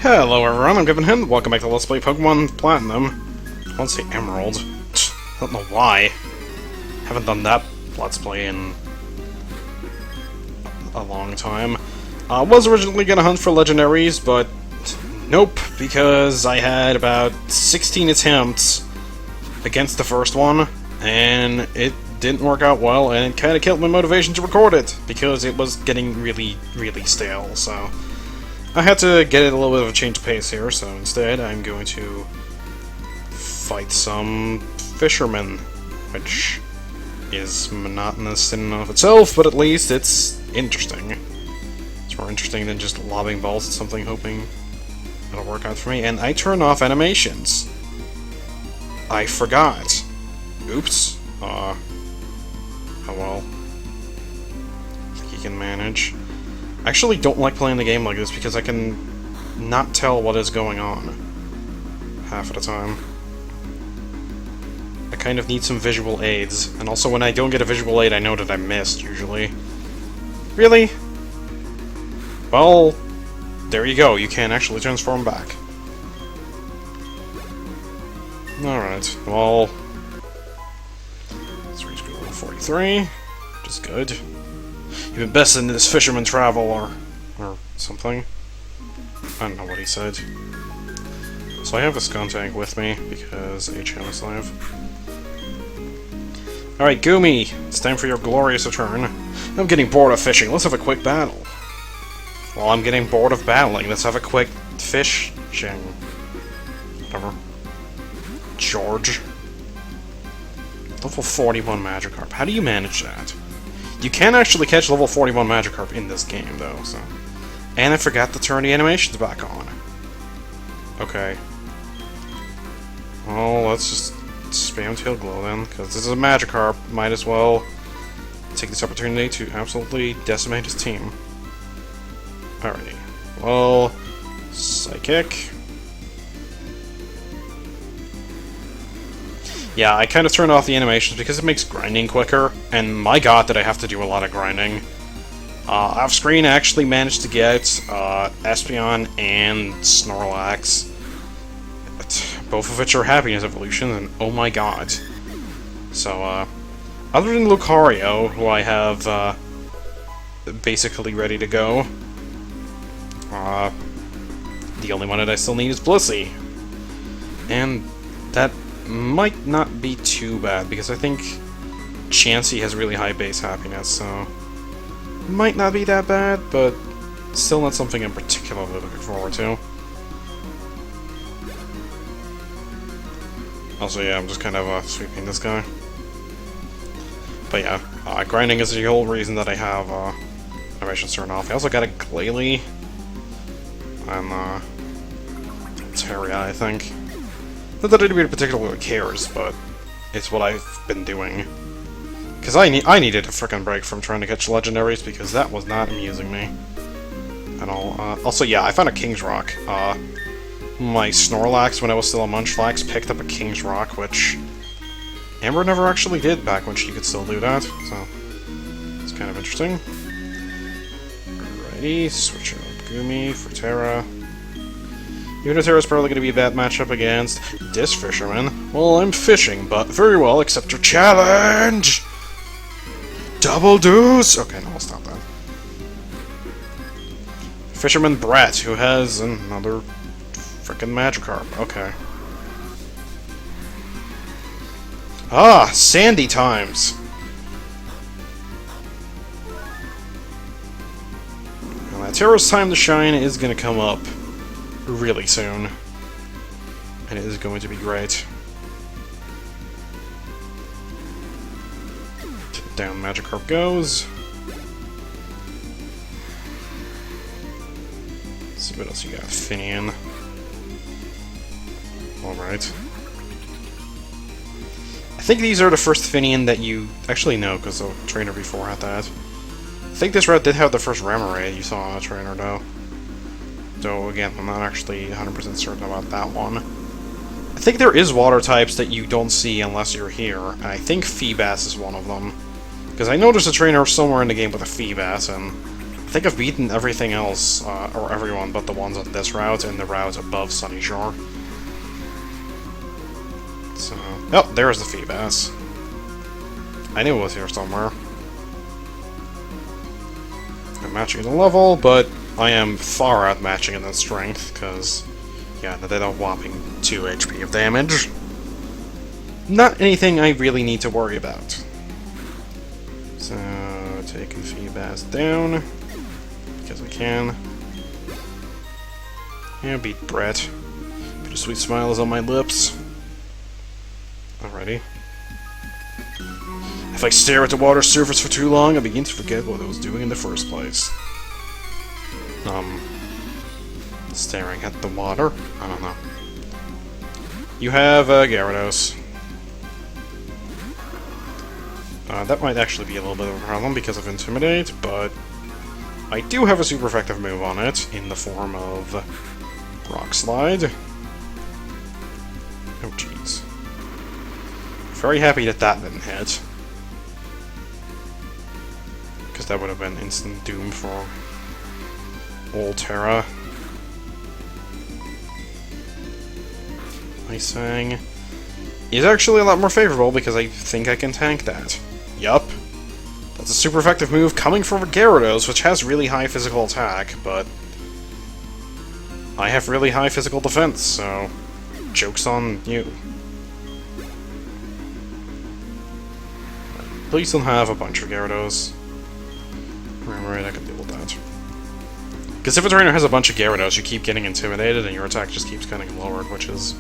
Hello everyone, I'm Given Him. Welcome back to Let's Play Pokemon Platinum. I want to say Emerald. I don't know why. Haven't done that Let's Play in a long time. I was originally gonna hunt for legendaries, but nope, because I had about 16 attempts against the first one, and it didn't work out well, and it kinda killed my motivation to record it, because it was getting really stale, so I had to get it a little bit of a change of pace here, so instead I'm going to fight some fishermen, which is monotonous in and of itself, but at least it's interesting. It's more interesting than just lobbing balls at something hoping it'll work out for me. And I turn off animations. I forgot. Oops. Oh well. I think you can manage. I actually don't like playing the game like this because I can not tell what is going on half of the time. I kind of need some visual aids, and also when I don't get a visual aid I know that I missed, usually. Really? Well, there you go, you can actually transform back. Alright, well, let's reach level 43, which is good. You've been best in this fisherman travel, or something. I don't know what he said. So I have a Skuntank with me, because HM is live. Alright, Goomy! It's time for your glorious return. I'm getting bored of fishing, let's have a quick battle. Well, I'm getting bored of battling, let's have a quick fishing. Whatever. George. Level 41 Magikarp. How do you manage that? You can actually catch level 41 Magikarp in this game, though, so... And I forgot to turn the animations back on. Okay. Well, let's just spam Tail Glow then, because this is a Magikarp. Might as well take this opportunity to absolutely decimate his team. Alrighty. Well, Psychic. Yeah, I kind of turned off the animations because it makes grinding quicker, and my god did I have to do a lot of grinding. Off-screen I actually managed to get Espeon and Snorlax, both of which are happiness evolutions, and oh my god. So, other than Lucario, who I have basically ready to go, the only one that I still need is Blissey. And that might not be too bad, because I think Chansey has really high base happiness, so might not be that bad, but still not something I'm particularly looking forward to. Also, yeah, I'm just kind of sweeping this guy. But yeah, grinding is the whole reason that I have animations turned off. I also got a Glalie and Terria, I think. Not that anybody particularly cares, but it's what I've been doing. Because I needed a frickin' break from trying to catch legendaries, because that was not amusing me at all. Also, yeah, I found a King's Rock. My Snorlax, when I was still a Munchlax, picked up a King's Rock, which Amber never actually did back when she could still do that, so it's kind of interesting. Alrighty, switch out Goomy for Terra. Even though Terra's probably going to be a bad matchup against this fisherman. Well, I'm fishing, but very well, accept your challenge! Double deuce! Okay, no, I'll stop that. Fisherman Brett, who has another frickin' Magikarp. Okay. Ah, Sandy times! Now, Terra's time to shine is going to come up really soon, and it is going to be great. Down Magikarp goes. Let's see what else you got. Finian. Alright. I think these are the first Finian that you actually know, because the trainer before had that. I think this route did have the first Remoraid you saw on a trainer, though. Though, again, I'm not actually 100% certain about that one. I think there is water types that you don't see unless you're here, and I think Feebas is one of them. Because I know there's a trainer somewhere in the game with a Feebas, and think I've beaten everything else, or everyone but the ones on this route and the route above Sunny Shore. So... oh, there's the Feebas. I knew it was here somewhere. I'm matching the level, but I am far outmatching it in strength, because, yeah, they did a whopping 2 HP of damage. Not anything I really need to worry about. So, taking Feebas down, because I can. Yeah, beat Brett. Bittersweet smile is on my lips. Alrighty. If I stare at the water surface for too long, I begin to forget what I was doing in the first place. Staring at the water? I don't know. You have, Gyarados. That might actually be a little bit of a problem because of Intimidate, but I do have a super effective move on it, in the form of Rock Slide. Oh, jeez. Very happy that that didn't hit. Because that would have been instant doom for old Terra. Ice Fang is actually a lot more favorable because I think I can tank that. Yup. That's a super effective move coming from Gyarados, which has really high physical attack, but I have really high physical defense, so joke's on you. Please don't have a bunch of Gyarados. Right, I can deal with that. Because if a trainer has a bunch of Gyarados, you keep getting intimidated and your attack just keeps getting lowered, which is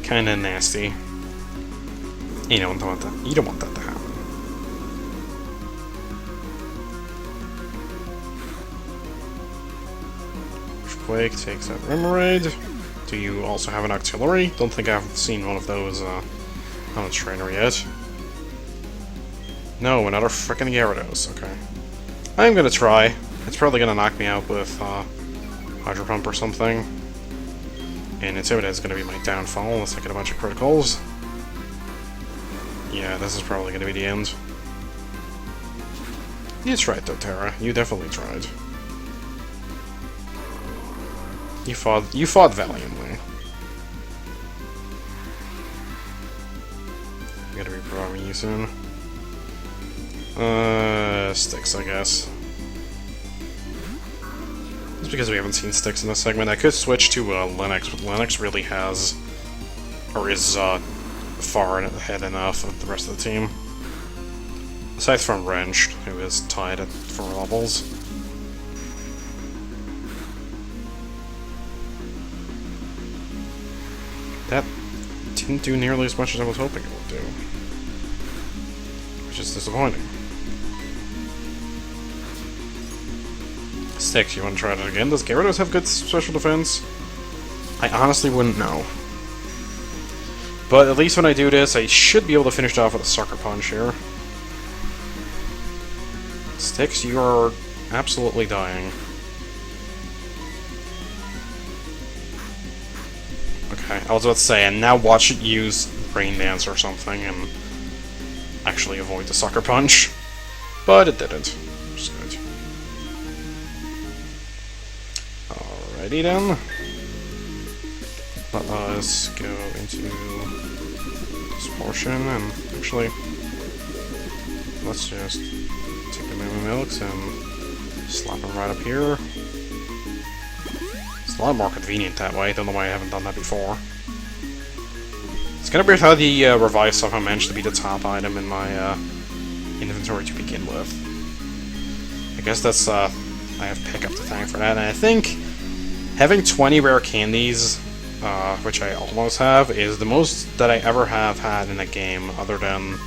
kinda nasty. You don't want that. You don't want that to happen. Quake takes that Remoraid. Do you also have an Octillery? Don't think I've seen one of those on a trainer yet. No, another frickin' Gyarados. Okay. I'm gonna try. It's probably gonna knock me out with Hydro Pump or something. And Intimidate is gonna be my downfall unless I get a bunch of criticals. Yeah, this is probably gonna be the end. You tried though, Terra. You definitely tried. You fought valiantly. I'm gonna be programming you soon. Sticks, I guess. Just because we haven't seen Sticks in this segment. I could switch to Linux, but Linux really has, or is far ahead enough of the rest of the team. Aside from Wrench, who is tied at 4 levels. That didn't do nearly as much as I was hoping it would do. Which is disappointing. Sticks, you want to try that again? Does Gyarados have good special defense? I honestly wouldn't know. But at least when I do this, I should be able to finish it off with a Sucker Punch here. Sticks, you are absolutely dying. Okay, I was about to say, and now watch it use Rain Dance or something and actually avoid the Sucker Punch. But it didn't. Which is good. Alrighty then. Let us go into this portion and actually let's just take the Moo Milks and slap them right up here. It's a lot more convenient that way. Don't know why I haven't done that before. It's kind of weird how the Revive somehow managed to be the top item in my inventory to begin with. I guess that's I have Pickup to thank for that, and I think having 20 rare candies, which I almost have, is the most that I ever have had in a game, other than...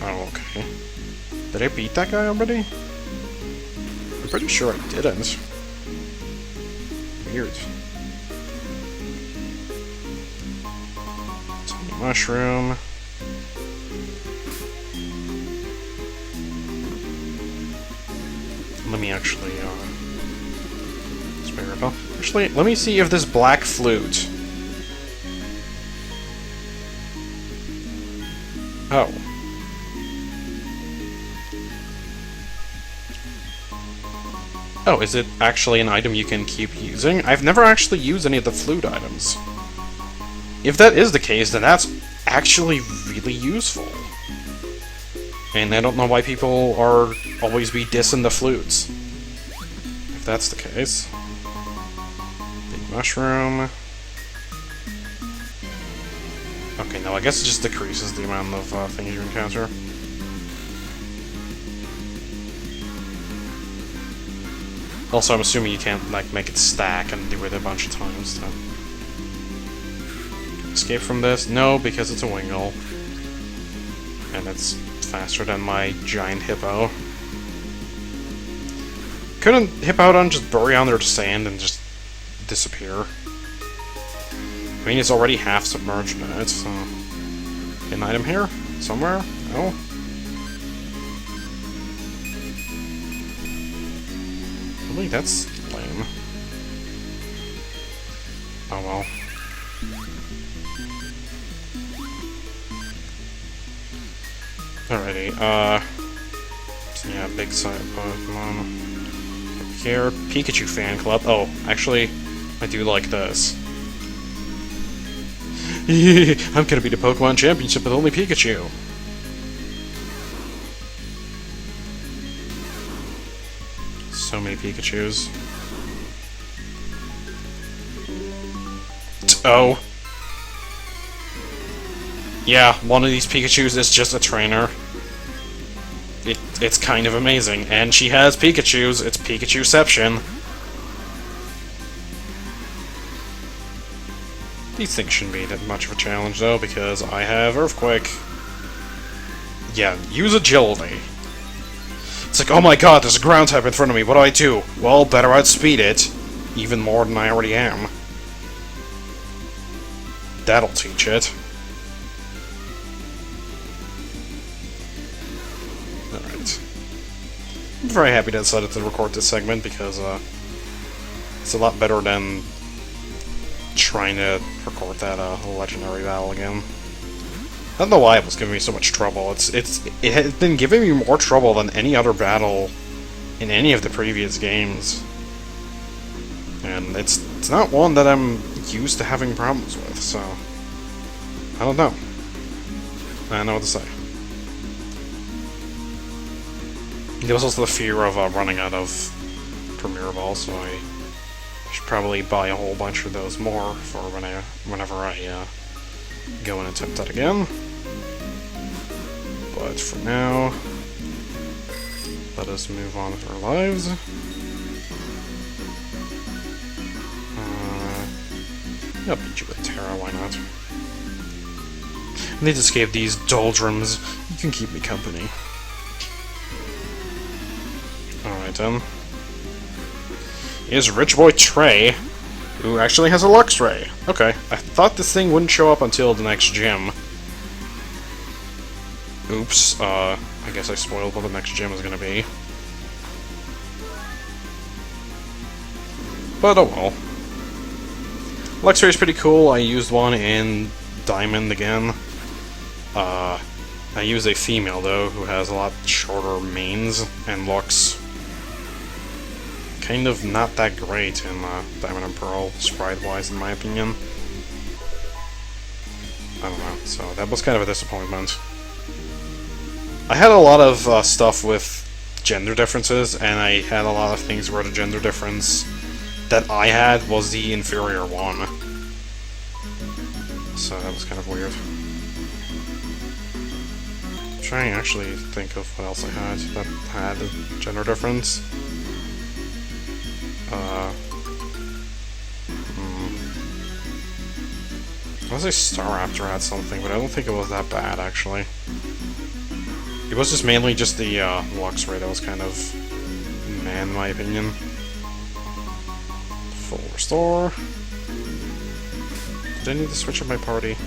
Oh, okay. Did I beat that guy already? I'm pretty sure I didn't. Weird. Tiny Mushroom. Let me actually, spare repel. Actually, let me see if this Black Flute... Oh. Oh, is it actually an item you can keep using? I've never actually used any of the flute items. If that is the case, then that's actually really useful. And I don't know why people are always be dissing the flutes. If that's the case. Big mushroom. Okay, no, I guess it just decreases the amount of things you encounter. Also, I'm assuming you can't, like, make it stack and do it a bunch of times, so... Escape from this? No, because it's a Wingull. And it's faster than my giant hippo. Couldn't Hippowdon just bury under the sand and just disappear? I mean, it's already half submerged in it, so... An item here? Somewhere? No? Really? That's lame. Oh well. Alrighty, so yeah, big side Pokemon. Up here, Pikachu fan club. Oh, actually, I do like this. I'm gonna be the Pokemon Championship with only Pikachu. So many Pikachus. Oh. Yeah, one of these Pikachus is just a trainer. It's kind of amazing. And she has Pikachus. It's Pikachuception. These things shouldn't be that much of a challenge, though, because I have Earthquake. Yeah, use Agility. It's like, oh my god, there's a ground type in front of me, what do I do? Well, better outspeed it. Even more than I already am. That'll teach it. Alright. I'm very happy that I decided to record this segment, because, it's a lot better than trying to record that, legendary battle again. I don't know why it was giving me so much trouble. It has been giving me more trouble than any other battle in any of the previous games. And it's not one that I'm used to having problems with, so... I don't know. I don't know what to say. There was also the fear of running out of Premier Balls, so I should probably buy a whole bunch of those more for whenever I go and attempt that again. But for now, let us move on with our lives. I'll beat you with Terra, why not? I need to escape these doldrums. You can keep me company. Alright then. Here's Rich Boy Trey, who actually has a Luxray. Okay, I thought this thing wouldn't show up until the next gym. Oops, I guess I spoiled what the next gym is gonna be. But oh well. Luxray is pretty cool. I used one in Diamond again. I use a female, though, who has a lot shorter manes and looks kind of not that great in Diamond and Pearl, sprite-wise, in my opinion. I don't know, so that was kind of a disappointment. I had a lot of stuff with gender differences, and I had a lot of things where the gender difference that I had was the inferior one. So that was kind of weird. I'm trying to actually think of what else I had that had a gender difference. I was a Staraptor had something, but I don't think it was that bad, actually. It was just mainly just the Luxray that was kind of meh, in my opinion. Full restore. Did I need to switch up my party?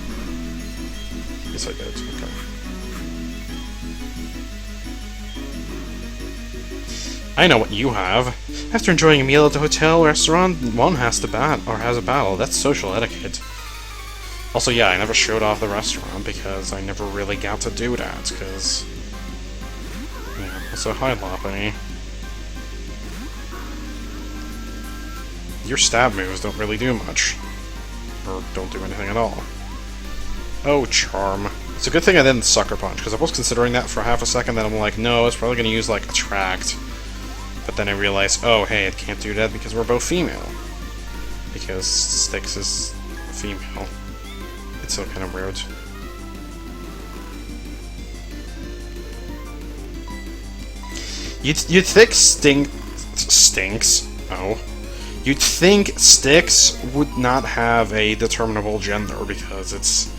Yes, I did. Okay. I know what you have. After enjoying a meal at the hotel or restaurant, one has to has a battle. That's social etiquette. Also, yeah, I never showed off the restaurant because I never really got to do that, because... Yeah, it's a high Loppany. your stab moves don't really do much. Or don't do anything at all. Oh, Charm. It's a good thing I didn't Sucker Punch, because I was considering that for half a second, then I'm like, no, it's probably going to use, like, Attract. But then I realized, oh, hey, it can't do that because we're both female. Because Styx is female. It's so kind of weird. You'd think Stinks? Oh. You'd think Styx would not have a determinable gender because it's,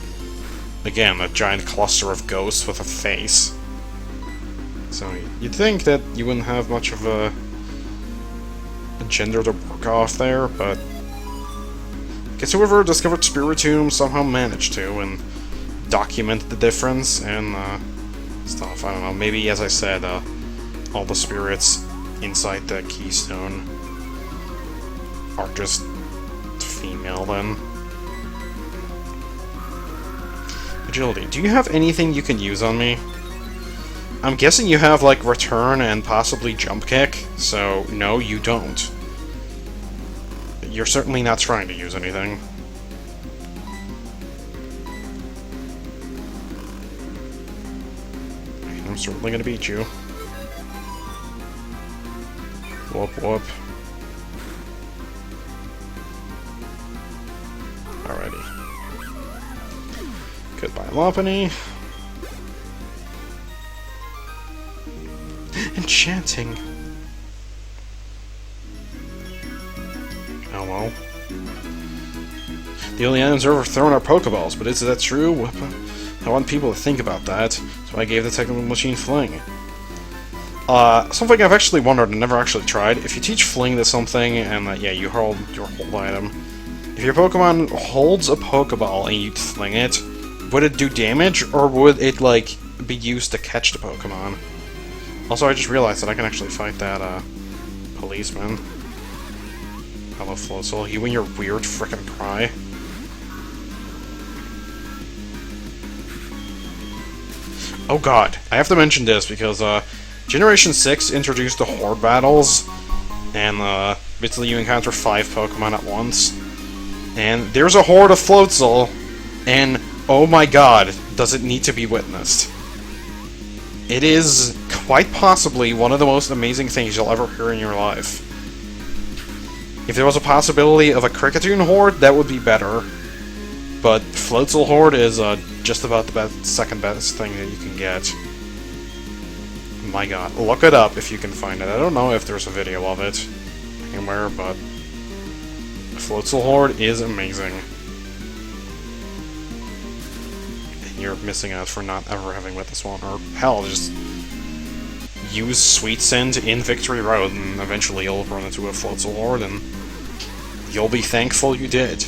again, a giant cluster of ghosts with a face. So you'd think that you wouldn't have much of a gender to work off there, but I guess whoever discovered Spiritomb somehow managed to and documented the difference and stuff. I don't know, maybe, as I said, all the spirits inside the keystone are just female then. Agility. Do you have anything you can use on me? I'm guessing you have, like, Return and possibly Jump Kick, so no, you don't. You're certainly not trying to use anything. I'm certainly gonna beat you. Whoop whoop. Alrighty. Goodbye, Lopunny. Enchanting. Oh well. The only items overthrown are Pokeballs, but is that true? I want people to think about that, so I gave the Technical Machine Fling. Something I've actually wondered and never actually tried. If you teach Fling to something, and yeah, you hold your hold item. If your Pokemon holds a Pokeball and you fling it, would it do damage, or would it, like, be used to catch the Pokemon? Also, I just realized that I can actually fight that, policeman. Hello, Floatzel. You and your weird frickin' cry. Oh god, I have to mention this because, Generation 6 introduced the Horde battles, and, basically you encounter 5 Pokemon at once. And there's a Horde of Floatzel, and oh my god, does it need to be witnessed. It is quite possibly one of the most amazing things you'll ever hear in your life. If there was a possibility of a Kricketune Horde, that would be better. But Floatzel Horde is just about the second best thing that you can get. My god, look it up if you can find it. I don't know if there's a video of it anywhere, but Floatzel Horde is amazing. You're missing out for not ever having witnessed one, or hell, just use Sweet Scent in Victory Road, and eventually you'll run into a Floatzel Horde, and you'll be thankful you did.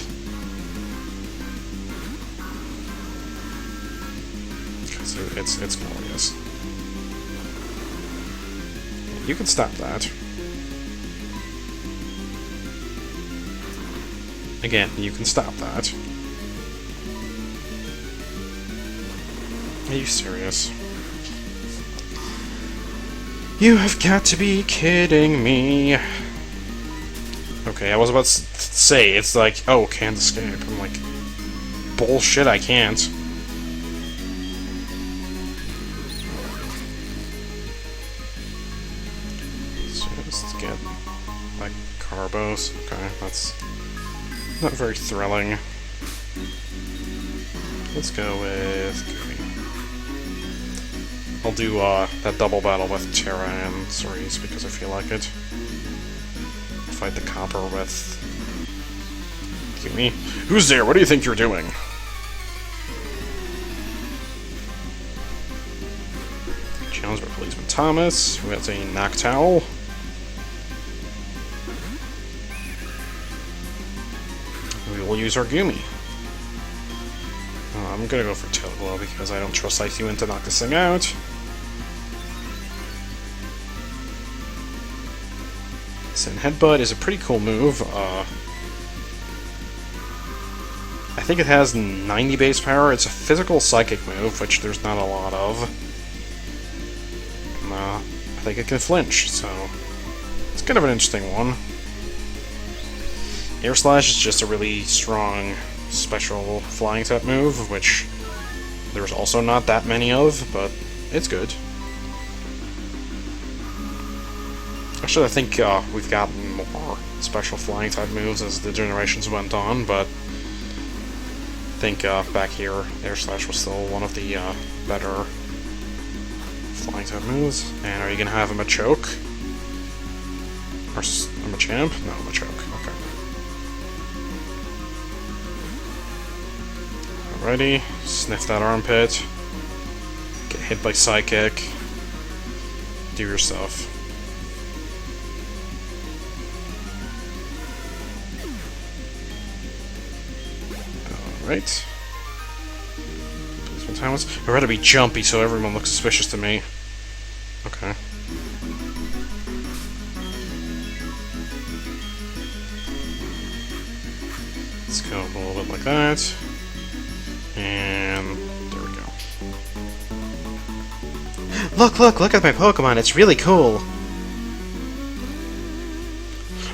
Because it's glorious. You can stop that. Again, you can stop that. Are you serious? You have got to be kidding me. Okay, I was about to say, it's like, oh, can't escape. I'm like, bullshit, I can't. So let's get, like, Carbos. Okay, that's not very thrilling. Let's go with Gooey. I'll do that double battle with Terra and Cerise because I feel like it. Fight the Copper with Gooey. Who's there? What do you think you're doing? Challenge by Policeman Thomas. We got a Noctowl. We will use our Goomy. I'm gonna go for Toglo because I don't trust IQ to knock this thing out. Sin Headbutt is a pretty cool move. I think it has 90 base power. It's a physical psychic move, which there's not a lot of. And, I think it can flinch, so it's kind of an interesting one. Air Slash is just a really strong special flying type move, which there's also not that many of, but it's good. Actually, I think we've gotten more special flying type moves as the generations went on, but I think back here, Air Slash was still one of the better flying type moves. And are you gonna have him a choke? Or a champ? No, I'm a choke. Okay. Alrighty, sniff that armpit. Get hit by Psychic. Do your stuff. Alright. What time was? I'd rather be jumpy so everyone looks suspicious to me. Okay. Let's go a little bit like that. And there we go. Look at my Pokemon, it's really cool.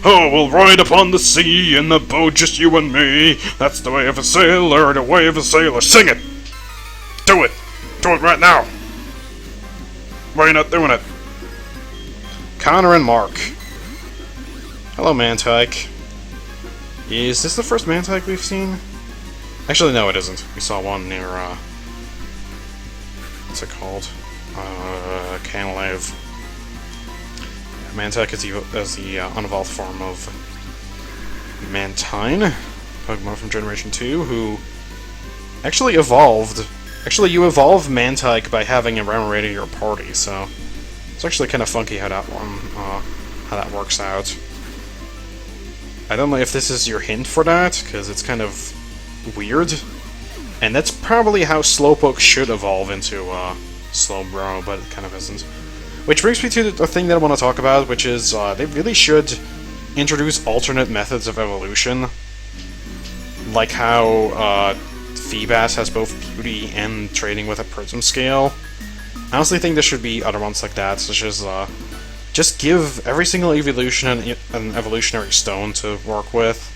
Oh, we'll ride upon the sea in the boat, just you and me. That's the way of a sailor, the way of a sailor. Sing it! Do it! Do it right now! Why are you not doing it? Connor and Mark. Hello, Mantike. Is this the first Mantike we've seen? Actually, no, it isn't. We saw one near, what's it called? Canalave. Mantike is the unevolved form of Mantine, Pokemon from Generation 2, who actually evolved. Actually, you evolve Mantike by having a Remoraid in your party, so it's actually kind of funky how that works out. I don't know if this is your hint for that, because it's kind of weird, and that's probably how Slowpoke should evolve into Slowbro, but it kind of isn't. Which brings me to the thing that I want to talk about, which is they really should introduce alternate methods of evolution. Like how Feebas has both beauty and trading with a prism scale. I honestly think there should be other ones like that, such as just give every single evolution an evolutionary stone to work with.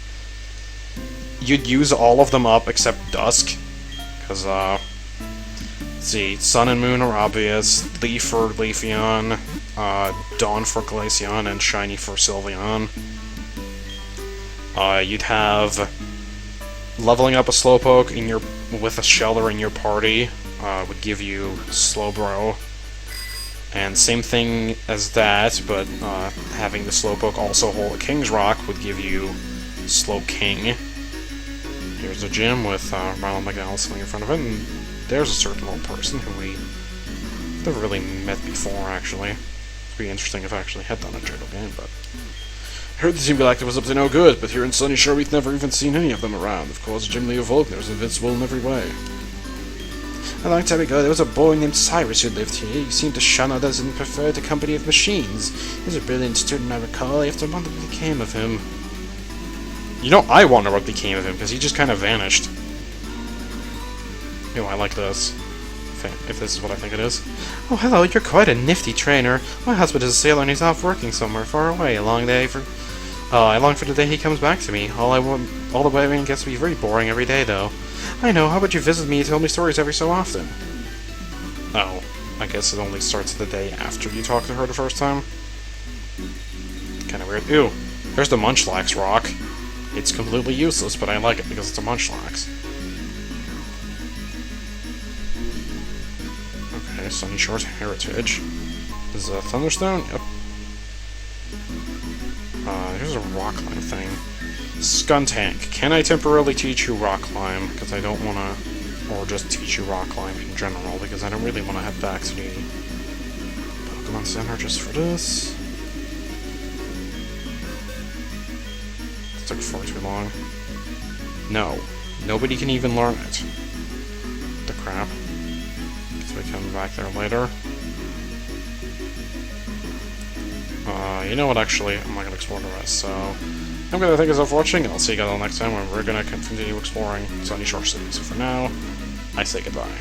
You'd use all of them up except Dusk, because let's see, Sun and Moon are obvious, Leaf for Leafeon, Dawn for Glaceon, and Shiny for Sylveon. You'd have leveling up a Slowpoke with a Shellder in your party would give you Slowbro. And same thing as that, but having the Slowpoke also hold a King's Rock would give you Slowking. Here's a gym with Ronald McDonald sitting in front of it, and there's a certain little person who we never really met before, actually. It'd be interesting if I actually had done a Turtle game, but I heard the Team Galactic was up to no good, but here in Sunny Shore we've never even seen any of them around. Of course, Jim Leo Volkner is invincible in every way. A long time ago, there was a boy named Cyrus who lived here. He seemed to shun others and preferred the company of machines. He was a brilliant student, I recall. I have to wonder what became of him. You know, I wonder what became of him, because he just kind of vanished. Ew, I like this. If this is what I think it is. Oh, hello, you're quite a nifty trainer. My husband is a sailor and he's off working somewhere far away. I long for the day he comes back to me. All the way gets to be very boring every day, though. I know, how about you visit me and tell me stories every so often? Oh, I guess it only starts the day after you talk to her the first time? Kinda weird. Ew, there's the Munchlax rock. It's completely useless, but I like it because it's a Munchlax. Okay, Sunny Shore's Heritage. Is a Thunderstone? Yep. Here's a Rock Climb thing. Skuntank. Can I temporarily teach you Rock Climb? Because I don't want to... Or just teach you Rock Climb in general, because I don't really want to head back to the Pokemon Center just for this. It took far too long. No. Nobody can even learn it. The crap. Guess we come back there later. You know what, actually, I'm not going to explore the rest, so... I'm going to thank you all for watching, and I'll see you guys all next time when we're going to continue exploring Sunny Shore City. So for now, I say goodbye.